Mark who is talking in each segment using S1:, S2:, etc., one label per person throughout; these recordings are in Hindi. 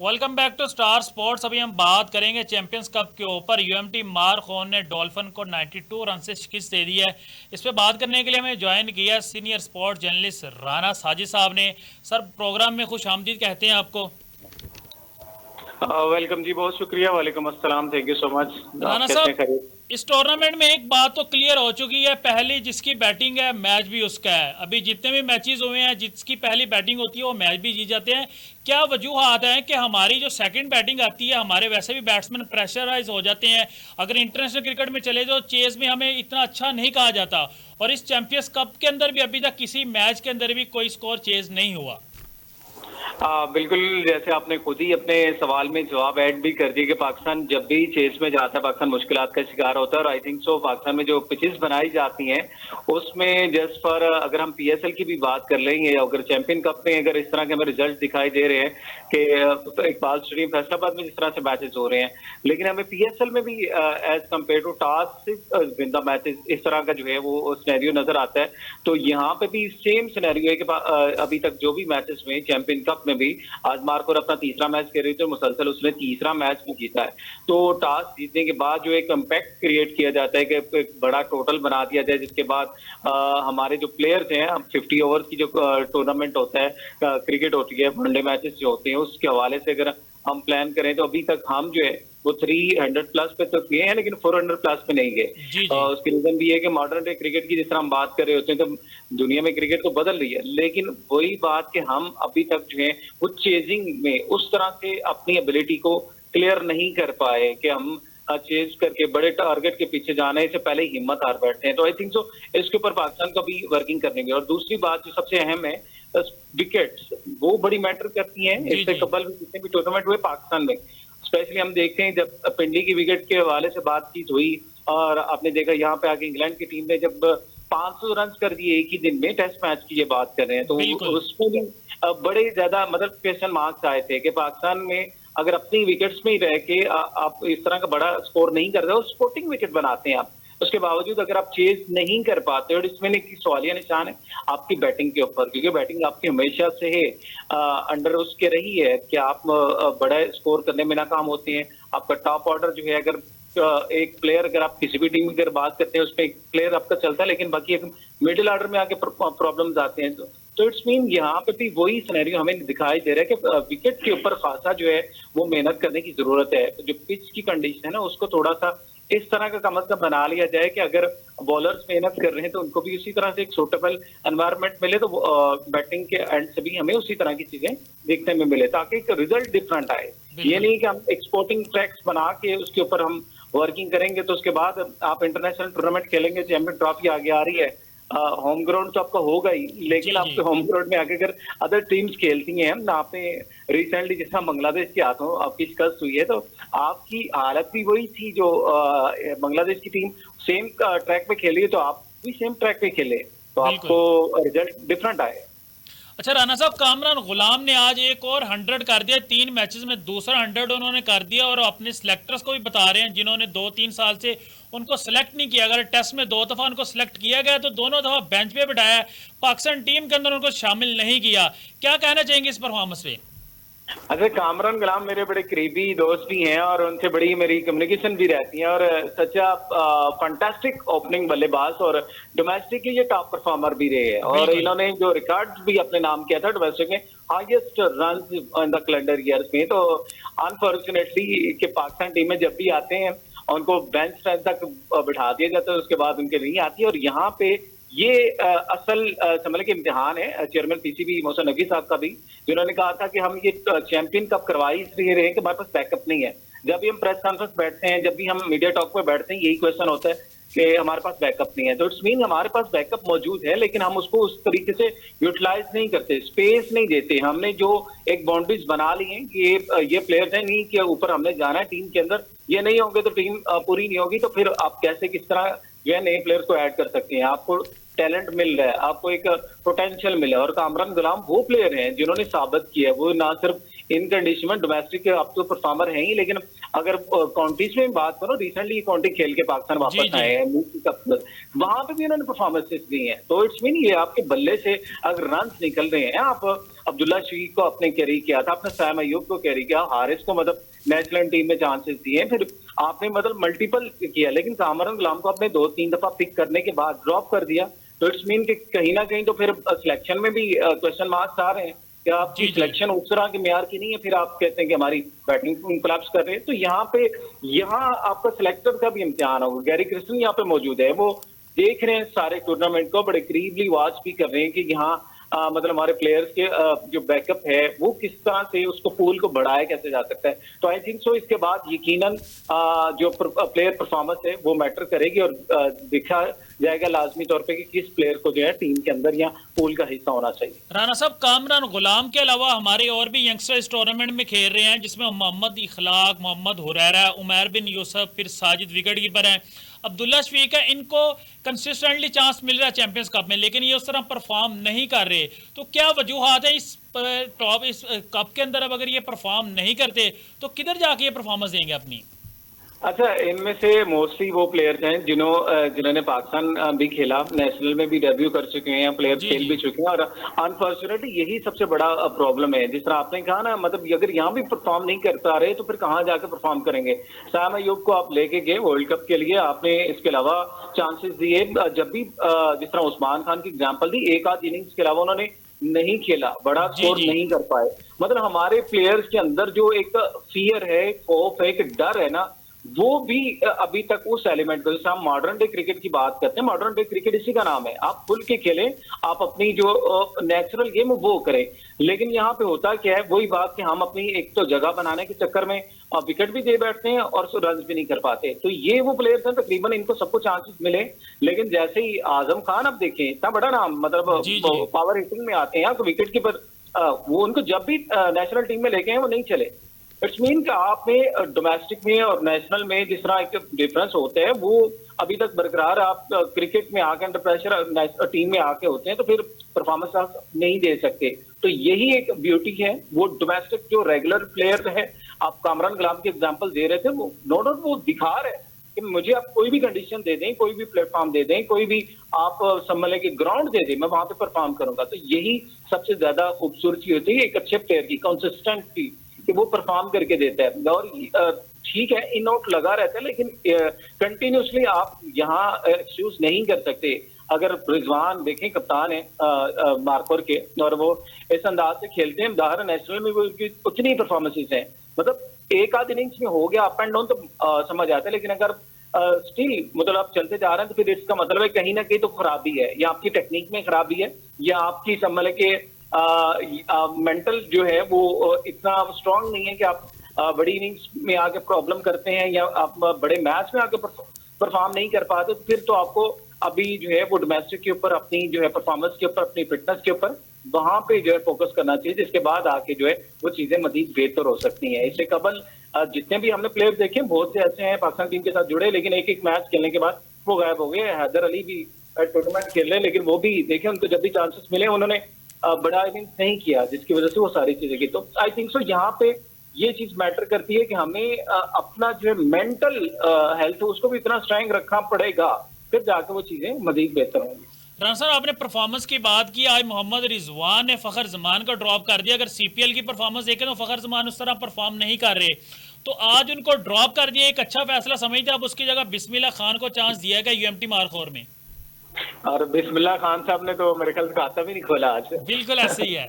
S1: Welcome back to star sports. अभी हम बात करेंगे चैंपियंस कप के ऊपर। यूएमटी मारखोन ने डॉल्फिन को 92 रन से शिकस्त दे दी है। इस पे बात करने के लिए हमें ज्वाइन किया senior sports journalist Rana Sajid साहब ने। सर, प्रोग्राम में खुश आमदीद कहते हैं आपको।
S2: वेलकम जी, बहुत शुक्रिया। वालेकुम अस्सलाम, थैंक यू सो मच। आप
S1: राना
S2: कैसे
S1: साहब,
S2: हैं? खैरियत?
S1: इस टूर्नामेंट में एक बात तो क्लियर हो चुकी है, पहली जिसकी बैटिंग है मैच भी उसका है। अभी जितने भी मैचेस हुए हैं, जिसकी पहली बैटिंग होती है वो मैच भी जीत जाते हैं। क्या वजूहात हैं कि हमारी जो सेकंड बैटिंग आती है, हमारे वैसे भी बैट्समैन प्रेशराइज हो जाते हैं। अगर इंटरनेशनल क्रिकेट में चले जाओ, चेज में हमें इतना अच्छा नहीं कहा जाता, और इस चैंपियंस कप के अंदर भी अभी तक किसी मैच के अंदर भी कोई स्कोर चेज नहीं हुआ।
S2: बिल्कुल, जैसे आपने खुद ही अपने सवाल में जवाब ऐड भी कर दिया कि पाकिस्तान जब भी चेस में जाता है, पाकिस्तान मुश्किलात का शिकार होता है। और आई थिंक सो पाकिस्तान में जो पिचेस बनाई जाती हैं उसमें जस्ट फॉर अगर हम पीएसएल की भी बात कर लेंगे, अगर चैंपियन कप में अगर इस तरह के हमें रिजल्ट दिखाई दे रहे हैं कि तो इकबाल स्टेडियम फैसलाबाद में जिस तरह से मैचेस हो रहे हैं, लेकिन हमें पीएसएल में भी as compared to task win the matches इस तरह का जो है वो सिनेरियो नजर आता है। तो यहाँ पे भी सेम सिनेरियो है कि अभी तक जो भी मैचेस हुए चैंपियन कप में भी, आज मार्कोर अपना तीसरा मैच खेल रही थी, मुसलसल उसने तीसरा मैच भी जीता है। तो टॉस जीतने के बाद जो एक इम्पैक्ट क्रिएट किया जाता है कि एक बड़ा टोटल बना दिया जाए, जिसके बाद हमारे जो प्लेयर्स हैं, 50 ओवर की जो टूर्नामेंट होता है, क्रिकेट होती है, वनडे मैचेस जो होते हैं, उसके हवाले से अगर हम प्लान करें तो अभी तक हम जो है वो 300 प्लस पे तो गए हैं, लेकिन 400 प्लस पे नहीं गए।
S1: जी जी।
S2: उसकी रीजन भी है कि मॉडर्न डे क्रिकेट की जिस तरह हम बात कर रहे होते हैं, तो दुनिया में क्रिकेट तो बदल रही है, लेकिन वही बात कि हम अभी तक जो है वो चेजिंग में उस तरह से अपनी एबिलिटी को क्लियर नहीं कर पाए कि हम चेज करके बड़े टारगेट के पीछे जाने से पहले ही हिम्मत हार बैठते हैं। तो आई थिंक सो इसके ऊपर पाकिस्तान को भी वर्किंग करनी है। और दूसरी बात जो सबसे अहम है, विकेट्स वो बड़ी मैटर करती हैं।
S1: जी
S2: इससे
S1: जी।
S2: कबल भी जितने भी टूर्नामेंट हुए पाकिस्तान में, स्पेशली हम देखते हैं जब पिंडी की विकेट के हवाले से बातचीत हुई, और आपने देखा यहाँ पे आगे इंग्लैंड की टीम ने जब 500 रन कर दिए एक ही दिन में, टेस्ट मैच की ये बात कर रहे हैं, तो
S1: बिल्कुल।
S2: उसमें भी बड़े ज्यादा मतलब क्वेश्चन मार्क्स आए थे कि पाकिस्तान में अगर अपनी विकेट्स में ही रह के आप इस तरह का बड़ा स्कोर नहीं कर रहे हो, स्पोर्टिंग विकेट बनाते हैं आप, उसके बावजूद अगर आप चेज नहीं कर पाते, और इसमें एक सवालिया निशान है आपकी बैटिंग के ऊपर, क्योंकि बैटिंग आपकी हमेशा से है अंडर उसके रही है कि आप बड़ा स्कोर करने में नाकाम होते हैं। आपका टॉप ऑर्डर जो है, अगर एक प्लेयर, अगर आप किसी भी टीम की अगर बात करते हैं, उसमें एक प्लेयर आपका चलता है, लेकिन बाकी एक मिडिल ऑर्डर में आके प्रॉब्लम्स आते हैं। तो इट्स मीन यहाँ पे भी वही सिनेरियो हमें दिखाई दे रहा है कि विकेट के ऊपर खासा जो है वो मेहनत करने की जरूरत है। तो जो पिच की कंडीशन है ना, उसको थोड़ा सा इस तरह का कम से कम बना लिया जाए कि अगर बॉलर्स मेहनत कर रहे हैं तो उनको भी उसी तरह से एक सूटेबल एनवायरनमेंट मिले, तो बैटिंग के एंड से भी हमें उसी तरह की चीजें देखने में मिले, ताकि एक रिजल्ट डिफरेंट आए। ये
S1: बिल्कुल।
S2: नहीं कि हम एक्सपोर्टिंग ट्रैक्स बना के उसके ऊपर हम वर्किंग करेंगे तो उसके बाद आप इंटरनेशनल टूर्नामेंट खेलेंगे, चैंपियन ट्रॉफी आगे आ रही है, होम ग्राउंड तो आपका होगा ही, लेकिन
S1: जी जी।
S2: आपके होम ग्राउंड में आगे अगर अदर टीम्स खेलती हैं ना, आपने रिसेंटली जैसा बांग्लादेश के हाथों आपकी शिकस्त हुई है, तो आपकी हालत भी वही थी जो बांग्लादेश की टीम सेम ट्रैक पे खेली है, तो आप भी सेम ट्रैक पे खेले, तो
S1: बिल्कुल।
S2: आपको रिजल्ट डिफरेंट आए।
S1: अच्छा राना साहब, कामरान गुलाम ने आज एक और 100 कर दिया, 3 मैचेस में दूसरा 100 उन्होंने कर दिया, और अपने सिलेक्टर्स को भी बता रहे हैं जिन्होंने 2-3 साल से उनको सिलेक्ट नहीं किया। अगर टेस्ट में 2 दफा उनको सिलेक्ट किया गया तो दोनों दफा बेंच पे बिठाया है, पाकिस्तान टीम के अंदर उनको शामिल नहीं किया। क्या कहना चाहेंगे इस परफॉर्मेंस पे?
S2: अच्छा, कामरान गुलाम मेरे बड़े करीबी दोस्त भी हैं और उनसे बड़ी मेरी कम्युनिकेशन भी रहती है, और सच्चा फंटास्टिक ओपनिंग बल्लेबाज और डोमेस्टिक के ये टॉप परफॉर्मर भी रहे हैं। और
S1: बिल्कुल।
S2: इन्होंने जो रिकॉर्ड भी अपने नाम किया था डोमेस्टिक में, highest run in the calendar years में। तो अनफॉर्चुनेटली कि पाकिस्तान टीम में जब भी आते हैं उनको बेंच स्ट्रेंथ तक बिठा दिया जाता है, उसके बाद उनके नहीं आती। और यहाँ पे ये असल समझ के इम्तिहान है चेयरमैन पीसीबी मोहसिन नकवी साहब का भी, जिन्होंने कहा था कि हम ये चैंपियन कप करवाई इसलिए रहे कि हमारे पास बैकअप नहीं है। जब भी हम प्रेस कॉन्फ्रेंस बैठते हैं, जब भी हम मीडिया टॉक पे बैठते हैं, यही क्वेश्चन होता है कि हमारे पास बैकअप नहीं है। तो इट्स मीन हमारे पास बैकअप मौजूद है, लेकिन हम उसको उस तरीके से यूटिलाइज नहीं करते, स्पेस नहीं देते। हमने जो एक बाउंड्रीज बना ली है कि ये प्लेयर्स हैं नहीं कि ऊपर हमने जाना है टीम के अंदर, ये नहीं होंगे तो टीम पूरी नहीं होगी। तो फिर आप कैसे किस तरह जो है नए प्लेयर्स को ऐड कर सकते हैं? आपको टैलेंट मिल रहा है, आपको एक पोटेंशियल मिला है, और कामरान गुलाम वो प्लेयर हैं जिन्होंने साबित किया है। वो ना सिर्फ इन कंडीशन में डोमेस्टिक के अब तो परफॉर्मर हैं ही, लेकिन अगर काउंटीज में बात करो, रिसेंटली काउंटी खेल के पाकिस्तान
S1: जी
S2: वापस
S1: जी।
S2: आए हैं, वहां पे भी उन्होंने परफॉर्मेंसेस दी हैं। तो इट्स मीन ये आपके बल्ले से अगर रन निकल रहे हैं, आप अब्दुल्ला शफीक को आपने कैरी किया था, आपने सैम अयूब को कैरी किया, हारिस को मतलब नेशनल टीम में चांसेस दिए, फिर आपने मतलब मल्टीपल किया, लेकिन कामरान गुलाम को आपने 2-3 दफा पिक करने के बाद ड्रॉप कर दिया। तो इट्स मीन कि कहीं ना कहीं तो फिर सिलेक्शन में भी क्वेश्चन मार्क्स आ रहे हैं कि आपकी सिलेक्शन उस तरह के म्यार की नहीं है, फिर आप कहते हैं कि हमारी बैटिंग कोलैप्स कर रहे हैं। तो यहाँ आपका सिलेक्टर का भी इम्तिहान होगा। गैरी क्रिस्टन यहाँ पे मौजूद है, वो देख रहे हैं सारे टूर्नामेंट को, बड़े करीबली वॉच भी कर रहे हैं कि यहाँ मतलब हमारे प्लेयर्स के जो बैकअप है वो किस तरह से उसको पूल को बढ़ाया कैसे जा सकता है। तो आई थिंक सो इसके बाद यकीनन जो प्लेयर परफॉर्मेंस है वो मैटर करेगी और देखा जाएगा लाजमी तौर पे कि किस प्लेयर को जो है टीम के अंदर या पूल का हिस्सा होना चाहिए।
S1: राना साहब, कामरान गुलाम के अलावा हमारे और भी यंगस्टर इस टूर्नामेंट में खेल रहे हैं, जिसमें मोहम्मद इखलाक, मोहम्मद हुरैरा, उमैर बिन यूसुफ, फिर साजिद विकेट कीपर हैं, अब्दुल्ला शफीक है। इनको कंसिस्टेंटली चांस मिल रहा है चैंपियंस कप में, लेकिन ये उस तरह परफॉर्म नहीं कर रहे। तो क्या वजूहात है इस कप के अंदर? अब अगर ये परफॉर्म नहीं करते तो किधर जाके ये परफॉर्मेंस देंगे अपनी?
S2: अच्छा, इनमें से मोस्टली वो प्लेयर्स हैं जिन्होंने पाकिस्तान भी खेला, नेशनल में भी डेब्यू कर चुके हैं, प्लेयर्स खेल भी चुके हैं, और अनफॉर्चुनेटली यही सबसे बड़ा प्रॉब्लम है। जिस तरह आपने कहा ना, मतलब अगर यहाँ भी परफॉर्म नहीं कर पा रहे तो फिर कहाँ जाकर परफॉर्म करेंगे। सैम अयूब को आप लेके गए वर्ल्ड कप के लिए, आपने इसके अलावा चांसेस दिए, जब भी जिस तरह उस्मान खान की एग्जाम्पल दी, एक आध इनिंग्स के अलावा उन्होंने नहीं खेला, बड़ा स्कोर नहीं कर पाए। मतलब हमारे प्लेयर्स के अंदर जो एक फियर है, खौफ है, एक डर है ना, वो भी अभी तक उस एलिमेंट को, जैसे हम मॉडर्न डे क्रिकेट की बात करते हैं, मॉडर्न डे क्रिकेट इसी का नाम है, आप खुल के खेलें, आप अपनी जो नेचुरल गेम वो करें। लेकिन यहाँ पे होता क्या है, वही बात कि हम अपनी एक तो जगह बनाने के चक्कर में विकेट भी दे बैठते हैं और रन भी नहीं कर पाते। तो ये वो प्लेयर्स हैं, तकरीबन इनको सबको चांसेस मिले, लेकिन जैसे ही आजम खान, अब देखें इतना बड़ा नाम, मतलब पावर हिटिंग में आते हैं, तो विकेट कीपर वो उनको जब भी नेशनल टीम में लेके हैं वो नहीं चले। इट्स मीन कि आप में डोमेस्टिक में और नेशनल में जिस तरह एक डिफरेंस होता है वो अभी तक बरकरार। आप क्रिकेट में आके अंडर प्रेशर टीम में आके होते हैं तो फिर परफॉर्मेंस आप नहीं दे सकते। तो यही एक ब्यूटी है। वो डोमेस्टिक जो रेगुलर प्लेयर है, आप कामरान गुलाम की एग्जांपल दे रहे थे, वो नो डाउट वो दिखा रहे हैं कि मुझे आप कोई भी कंडीशन दे दें, कोई भी प्लेटफॉर्म दे दें, कोई भी आप सम्मेलन के ग्राउंड दे दें, मैं वहां पे परफॉर्म करूंगा। तो यही सबसे ज्यादा खूबसूरती होती है एक अच्छे प्लेयर की, कंसिस्टेंसी, कि वो परफॉर्म करके देता है। और ठीक है, इन आउट लगा रहता है, लेकिन कंटिन्यूसली आप यहाँ एक्सक्यूज नहीं कर सकते। अगर रिजवान देखें, कप्तान है मार्कोर के, और वो इस अंदाज से खेलते हैं, उदाहरण नेशनल में वो उतनी परफॉर्मेंसेज हैं, मतलब एक आध इनिंग्स में हो गया अप एंड डाउन तो समझ आता है, लेकिन अगर स्टिल मतलब आप चलते जा रहे हैं तो फिर इसका मतलब है कहीं ना कहीं तो खराबी है, या आपकी टेक्निक में खराबी है, या आपकी सम्मेलन के मेंटल जो है वो इतना स्ट्रांग नहीं है कि आप बड़ी इनिंग्स में आके प्रॉब्लम करते हैं, या आप बड़े मैच में आके परफॉर्म नहीं कर पाते। तो फिर तो आपको अभी जो है वो डोमेस्टिक के ऊपर, अपनी जो है परफॉर्मेंस के ऊपर, अपनी फिटनेस के ऊपर, वहां पे जो है फोकस करना चाहिए, जिसके बाद आके जो है वो चीजें मजीद बेहतर हो सकती हैं। इससे कबल जितने भी हमने प्लेयर देखे, बहुत से ऐसे हैं पाकिस्तान टीम के साथ जुड़े, लेकिन एक एक मैच खेलने के बाद वो गायब हो गए। हैदर अली भी टूर्नामेंट खेल रहे हैं, लेकिन वो भी देखे, उनको जब भी चांसेस मिले उन्होंने बड़ा इनिंग्स नहीं किया, जिसकी वजह से वो सारी चीजें की। तो आई थिंक सो यहाँ पे ये चीज मैटर करती है कि हमें अपना जो है मेंटल हेल्थ उसको भी इतना स्ट्रांग रखना पड़ेगा, फिर जाकर वो चीजें मजीद बेहतर होंगी।
S1: राना साहब, आपने परफॉर्मेंस की बात की, आज मोहम्मद रिजवान ने फखर जमान का ड्रॉप कर दिया। अगर सीपीएल की परफॉर्मेंस देखें तो फखर जमान उस तरह परफॉर्म नहीं कर रहे, तो आज उनको ड्रॉप कर दिया, एक अच्छा फैसला समझते? अब उसकी जगह बिस्मिल्लाह खान को चांस दिया गया यूएमटी मारखोर में,
S2: और बिस्मिल्लाह खान साहब ने तो मेरे ख्याल से खाता भी नहीं खोला आज।
S1: बिल्कुल ऐसे ही है।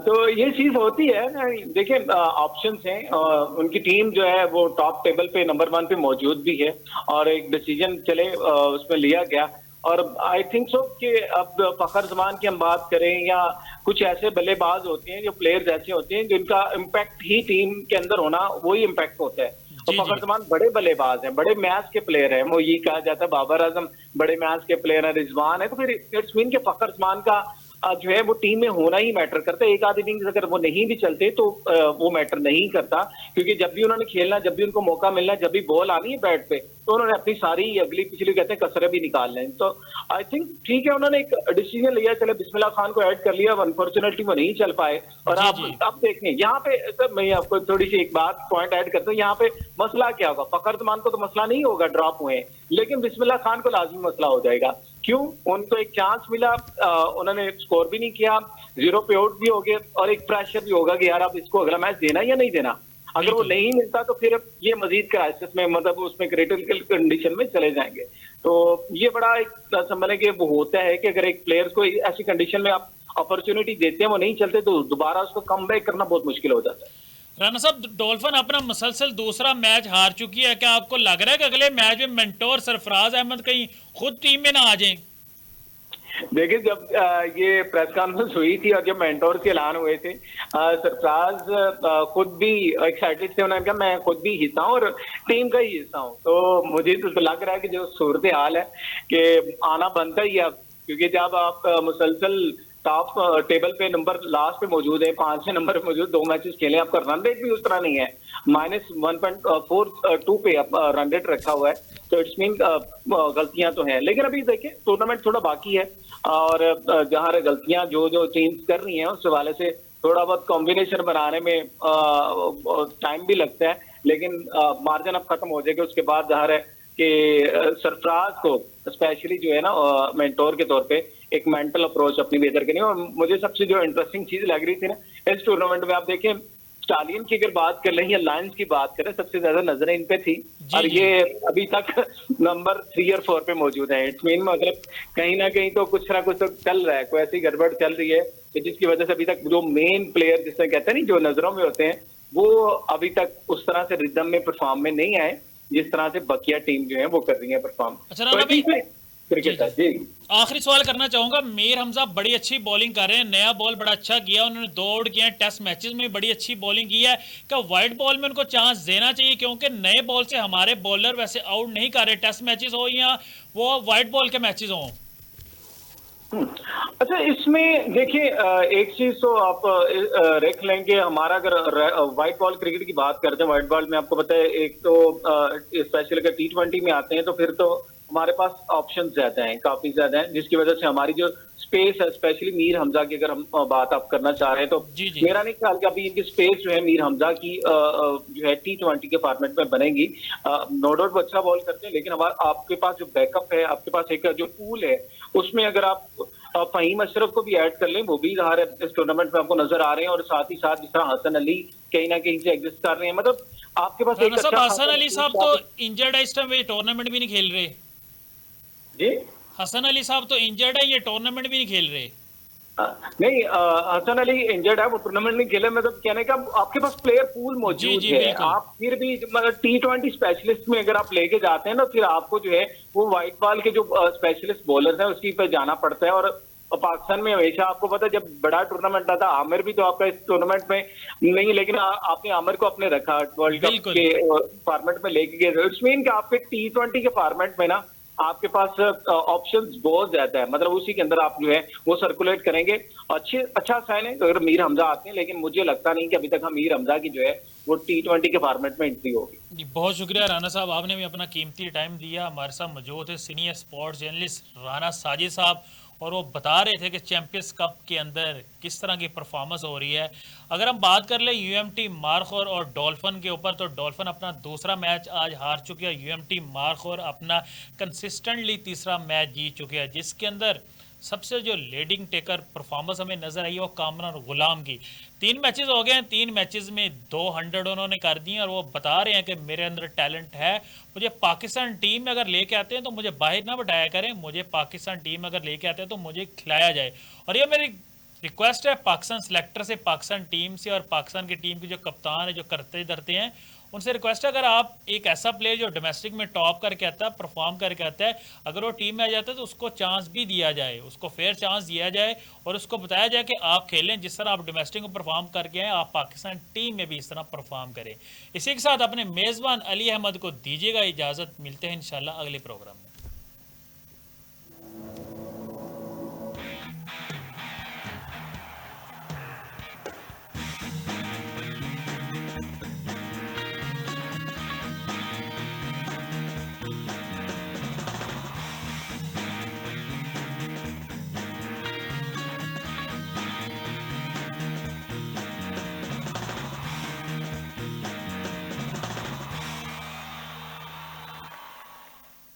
S2: तो ये चीज होती है। देखिए, ऑप्शंस हैं, उनकी टीम जो है वो टॉप टेबल पे नंबर 1 पे मौजूद भी है, और एक डिसीजन चले उसमें लिया गया। और आई थिंक सो कि अब फखर जमान की हम बात करें, या कुछ ऐसे बल्लेबाज होते हैं, जो प्लेयर्स ऐसे होते हैं जिनका इम्पैक्ट ही टीम के अंदर होना वही इम्पैक्ट होता है। तो फखर जमान बड़े बल्लेबाज हैं, बड़े मैच के प्लेयर हैं, वो ये कहा जाता है बाबर आजम बड़े मैच के प्लेयर है, रिजवान है, तो फिर इट्स मीन के फखर जमान का जो है वो टीम में होना ही मैटर करता है। एक आध इनिंग्स अगर वो नहीं भी चलते तो वो मैटर नहीं करता, क्योंकि जब भी उन्होंने खेलना, जब भी उनको मौका मिलना, जब भी बॉल आनी है बैट पे, तो उन्होंने अपनी सारी अगली पिछली कहते हैं कसरे भी निकाल लें। तो आई थिंक ठीक है, उन्होंने एक डिसीजन लिया, चले बिस्मिल्लाह खान को ऐड कर लिया, अनफॉर्चुनेटली वो नहीं चल पाए। और आप देखें यहाँ पे सर, मैं आपको थोड़ी सी एक बात पॉइंट ऐड करता हूँ, यहाँ पे मसला क्या होगा? फखर जमान को तो मसला नहीं होगा ड्रॉप हुए, लेकिन बिस्मिल्लाह खान को लाजमी मसला हो जाएगा। क्यों? उनको एक चांस मिला, उन्होंने स्कोर भी नहीं किया, 0 पे आउट भी हो गए और एक प्रेशर भी होगा कि यार अब इसको अगला मैच देना या नहीं देना। अगर वो
S1: बिल्कुल।
S2: नहीं मिलता तो फिर ये मजीद क्राइसिस में, मतलब उसमें क्रिटिकल कंडीशन में चले जाएंगे। तो ये बड़ा एक समझ कि वो होता है कि अगर एक प्लेयर को ऐसी कंडीशन में आप अपॉर्चुनिटी देते हैं, वो नहीं चलते, तो दोबारा उसको कम बैक करना बहुत मुश्किल हो जाता है।
S1: राणा साहब, डॉल्फिन अपना मुसलसल दूसरा मैच हार चुकी है। क्या आपको लग रहा है कि अगले मैच में मेंटोर सरफराज अहमद कहीं खुद टीम में ना आ जाएं?
S2: देखिए, जब ये प्रेस कॉन्फ्रेंस हुई थी और जब मेंटोर के ऐलान हुए थे, सरफराज खुद भी एक्साइटेड थे। उन्होंने कहा मैं खुद भी हिस्सा हूँ और टीम का ही हिस्सा हूँ। तो मुझे तो लग रहा है कि जो सूरत हाल है कि आना बनता ही है अब, क्योंकि जब आप मुसलसल टॉप टेबल पे नंबर लास्ट पे मौजूद है, 5वें नंबर पे मौजूद, 2 मैचेस खेले, आपका रन रेट भी उस तरह नहीं है, -1.42 पे रन रेट रखा हुआ है, तो इट्स मीन गलतियां तो हैं। लेकिन अभी देखिए टूर्नामेंट थोड़ा बाकी है और जहां गलतियां जो जो टीम्स कर रही हैं उस हवाले से थोड़ा बहुत कॉम्बिनेशन बनाने में टाइम भी लगता है, लेकिन मार्जिन अब खत्म हो जाएगा। उसके बाद जहां है कि सरफराज को स्पेशली जो है ना मेंटोर के तौर पे एक मेंटल अप्रोच अपनी बेहतर करनी है। और मुझे सबसे जो इंटरेस्टिंग चीज लग रही थी ना इस टूर्नामेंट में, आप देखें स्टालियन की अगर बात कर लें या लायंस की बात करें, सबसे ज्यादा नजरें इन पे थी और ये अभी तक नंबर 3 और 4 पे मौजूद है। इट्स मीन मतलब कहीं ना कहीं तो कुछ ना कुछ तो चल रहा है, कोई ऐसी गड़बड़ चल रही है कि जिसकी वजह से अभी तक जो मेन प्लेयर जिसे कहते हैं नहीं, जो नजरों में होते हैं, वो अभी तक उस तरह से रिदम में परफॉर्म में नहीं आए जिस तरह से बकिया टीम जो है वो कर रही है परफॉर्म।
S1: अच्छा राणा भाई,
S2: क्रिकेट है जी।
S1: आखिरी सवाल करना चाहूंगा। मीर हमजा बड़ी अच्छी बॉलिंग कर रहे हैं, नया बॉल बड़ा अच्छा किया, उन्होंने 2 आउट किए हैं, टेस्ट मैचेस में बड़ी अच्छी बॉलिंग की है। क्या वाइट बॉल में उनको चांस देना चाहिए? क्योंकि नए बॉल से हमारे बॉलर वैसे आउट नहीं कर रहे, टेस्ट मैचेस हो या वो वाइट बॉल के मैचेस हों।
S2: अच्छा, इसमें देखिए एक चीज तो आप रख लेंगे, हमारा अगर व्हाइट बॉल क्रिकेट की बात करते हैं, व्हाइट बॉल में आपको पता है एक तो स्पेशली अगर T20 में आते हैं तो फिर तो हमारे पास ऑप्शन ज्यादा हैं, काफी ज्यादा हैं, जिसकी वजह से हमारी जो स्पेस है, स्पेशली मीर हमजा की अगर हम बात आप करना चाह रहे हैं तो
S1: जी।
S2: मेरा नहीं ख्याल कि अभी इनकी स्पेस जो है मीर हमजा की जो है T20 के फॉर्मेट में बनेगी। नो डाउट वो अच्छा बॉल करते हैं, लेकिन हमारा आपके पास जो बैकअप है, आपके पास एक जो पूल है, उसमें अगर आप फहीम अशरफ को भी ऐड कर लें, वो भी इस टूर्नामेंट में आपको नजर आ रहे हैं और साथ ही साथ जिस तरह हसन अली कहीं ना कहीं से एग्जिस्ट कर रहे हैं, मतलब आपके पास एक अच्छा
S1: हसन अली साहब तो इंजर्ड है, इस टाइम ये टूर्नामेंट भी नहीं खेल रहे
S2: जी।
S1: हसन अली साहब तो इंजर्ड है, ये टूर्नामेंट भी नहीं खेल रहे।
S2: नहीं, हसन अली इंजर्ड है, वो टूर्नामेंट नहीं खेले। मतलब कहने का आपके पास प्लेयर पूल मौजूद है, आप फिर भी मतलब T20 स्पेशलिस्ट में अगर आप लेके जाते हैं ना, फिर आपको जो है वो व्हाइट बॉल के जो स्पेशलिस्ट बॉलर हैं उसकी पर जाना पड़ता है। और पाकिस्तान में हमेशा आपको पता है जब बड़ा टूर्नामेंट आता, आमिर भी तो आपका इस टूर्नामेंट में नहीं, लेकिन आपने आमिर को अपने रखा वर्ल्ड कप के फॉर्मेट में लेके गए। इट्स मीन कि आपके T20 के फॉर्मेट में ना आपके पास ऑप्शंस बहुत ज्यादा है, मतलब उसी के अंदर आप जो है वो सर्कुलेट करेंगे। अच्छा साइन है अगर मीर हमजा आते हैं, लेकिन मुझे लगता नहीं कि अभी तक हम मीर हमजा की जो है वो T20 के फॉर्मेट में एंट्री होगी।
S1: जी, बहुत शुक्रिया राणा साहब, आपने भी अपना कीमती टाइम दिया। हमारे साथ मौजूद है senior sports journalist Rana Sajid साहब, और वो बता रहे थे कि चैंपियंस कप के अंदर किस तरह की परफॉर्मेंस हो रही है। अगर हम बात कर ले UMT मारखोर और डॉल्फिन के ऊपर, तो डॉल्फिन अपना दूसरा मैच आज हार चुकी है, UMT मारखोर अपना कंसिस्टेंटली तीसरा मैच जीत चुके हैं, जिसके अंदर सबसे जो लीडिंग टेकर परफॉर्मेंस हमें नजर आई है वो कामरान गुलाम की। 3 मैचेस हो गए हैं, 3 मैचेस में 200 उन्होंने कर दिए और वो बता रहे हैं कि मेरे अंदर टैलेंट है, मुझे पाकिस्तान टीम में अगर लेके आते हैं तो मुझे बाहर ना बैठाया करें, मुझे पाकिस्तान टीम में अगर लेके आते हैं तो मुझे खिलाया जाए। और ये मेरी रिक्वेस्ट है पाकिस्तान सेलेक्टर से, पाकिस्तान टीम से, और पाकिस्तान की टीम के जो कप्तान है, जो करते धरते हैं, उनसे रिक्वेस्ट है अगर आप एक ऐसा प्लेयर जो डोमेस्टिक में टॉप करके आता है, परफॉर्म करके आता है, अगर वो टीम में आ जाता है तो उसको चांस भी दिया जाए, उसको फेयर चांस दिया जाए और उसको बताया जाए कि आप खेलें जिस तरह आप डोमेस्टिक में परफॉर्म करके हैं, आप पाकिस्तान टीम में भी इस तरह परफॉर्म करें। इसी के साथ अपने मेज़बान अली अहमद को दीजिएगा इजाज़त, मिलते हैं इंशाल्लाह अगले प्रोग्राम में।